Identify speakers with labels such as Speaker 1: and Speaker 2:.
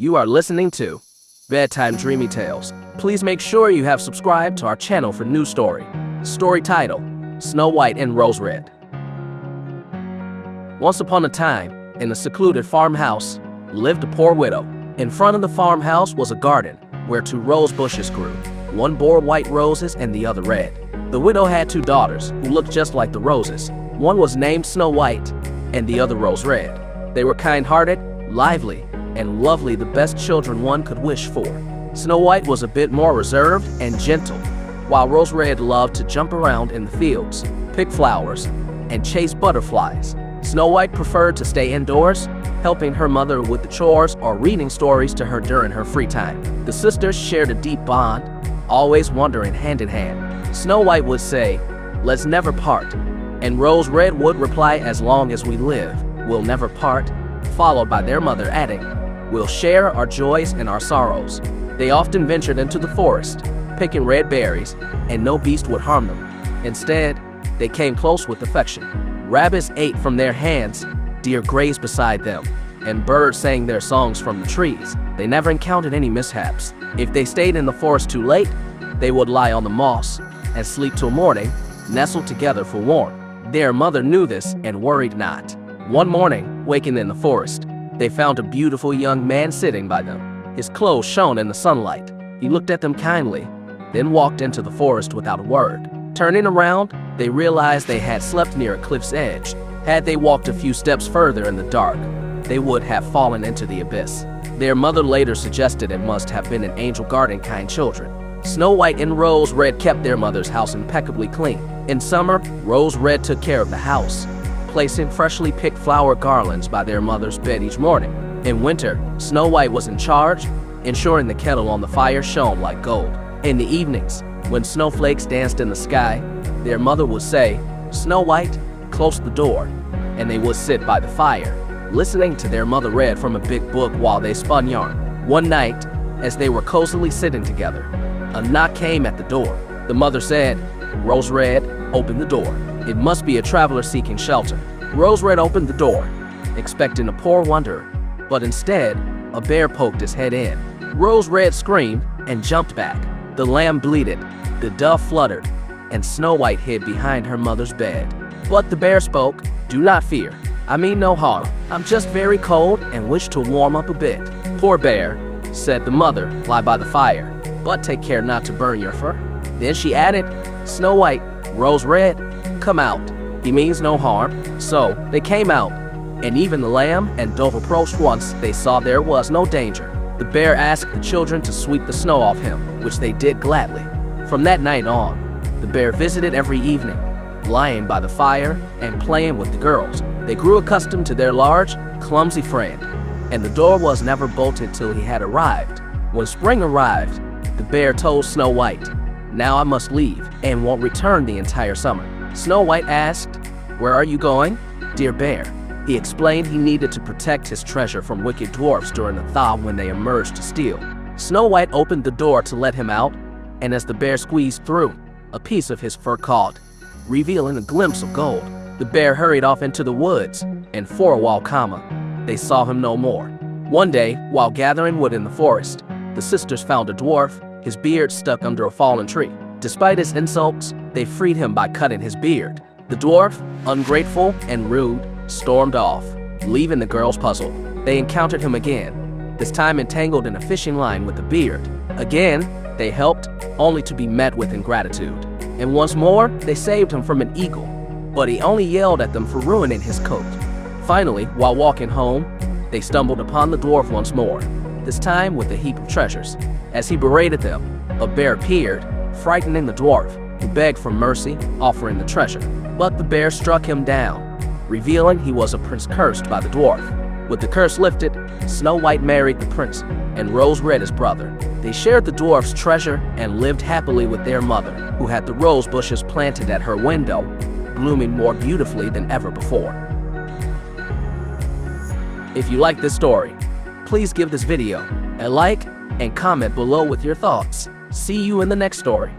Speaker 1: You are listening to Bedtime Dreamy Tales. Please make sure you have subscribed to our channel for new story. Story title, Snow White and Rose Red. Once upon a time, in a secluded farmhouse, lived a poor widow. In front of the farmhouse was a garden where 2 rose bushes grew. One bore white roses and the other red. The widow had 2 daughters who looked just like the roses. One was named Snow White and the other Rose Red. They were kind-hearted, lively, and lovely, the best children one could wish for. Snow White was a bit more reserved and gentle, while Rose Red loved to jump around in the fields, pick flowers, and chase butterflies. Snow White preferred to stay indoors, helping her mother with the chores or reading stories to her during her free time. The sisters shared a deep bond, always wandering hand in hand. Snow White would say, "Let's never part," and Rose Red would reply, "As long as we live, we'll never part," followed by their mother adding, "We'll share our joys and our sorrows." They often ventured into the forest, picking red berries, and no beast would harm them. Instead, they came close with affection. Rabbits ate from their hands, deer grazed beside them, and birds sang their songs from the trees. They never encountered any mishaps. If they stayed in the forest too late, they would lie on the moss and sleep till morning, nestled together for warmth. Their mother knew this and worried not. One morning, waking in the forest, they found a beautiful young man sitting by them. His clothes shone in the sunlight. He looked at them kindly, then walked into the forest without a word. Turning around, they realized they had slept near a cliff's edge. Had they walked a few steps further in the dark, they would have fallen into the abyss. Their mother later suggested it must have been an angel guarding kind children. Snow White and Rose Red kept their mother's house impeccably clean. In summer, Rose Red took care of the house, placing freshly picked flower garlands by their mother's bed each morning. In winter, Snow White was in charge, ensuring the kettle on the fire shone like gold. In the evenings, when snowflakes danced in the sky, their mother would say, "Snow White, close the door," and they would sit by the fire, listening to their mother read from a big book while they spun yarn. One night, as they were cozily sitting together, a knock came at the door. The mother said, "Rose Red, open the door. It must be a traveler seeking shelter." Rose Red opened the door, expecting a poor wanderer, but instead, a bear poked his head in. Rose Red screamed and jumped back. The lamb bleated, the dove fluttered, and Snow White hid behind her mother's bed. But the bear spoke, "Do not fear. I mean no harm. I'm just very cold and wish to warm up a bit." "Poor bear," said the mother, "lie by the fire, but take care not to burn your fur." Then she added, "Snow White, Rose Red, come out. He means no harm." So they came out, and even the lamb and dove approached once they saw there was no danger. The bear asked the children to sweep the snow off him, which they did gladly. From that night on, the bear visited every evening, lying by the fire and playing with the girls. They grew accustomed to their large, clumsy friend, and the door was never bolted till he had arrived. When spring arrived, the bear told Snow White, "Now I must leave and won't return the entire summer." Snow White asked, "Where are you going, dear bear?" He explained he needed to protect his treasure from wicked dwarfs during the thaw when they emerged to steal. Snow White opened the door to let him out, and as the bear squeezed through, a piece of his fur caught, revealing a glimpse of gold. The bear hurried off into the woods, and for a while, they saw him no more. One day, while gathering wood in the forest, the sisters found a dwarf, his beard stuck under a fallen tree. Despite his insults, they freed him by cutting his beard. The dwarf, ungrateful and rude, stormed off, leaving the girls puzzled. They encountered him again, this time entangled in a fishing line with the beard. Again, they helped, only to be met with ingratitude. And once more, they saved him from an eagle, but he only yelled at them for ruining his coat. Finally, while walking home, they stumbled upon the dwarf once more, this time with a heap of treasures. As he berated them, a bear appeared, frightening the dwarf, who begged for mercy, offering the treasure. But the bear struck him down, revealing he was a prince cursed by the dwarf. With the curse lifted, Snow White married the prince, and Rose Red his brother. They shared the dwarf's treasure and lived happily with their mother, who had the rose bushes planted at her window, blooming more beautifully than ever before. If you like this story, please give this video a like and comment below with your thoughts. See you in the next story.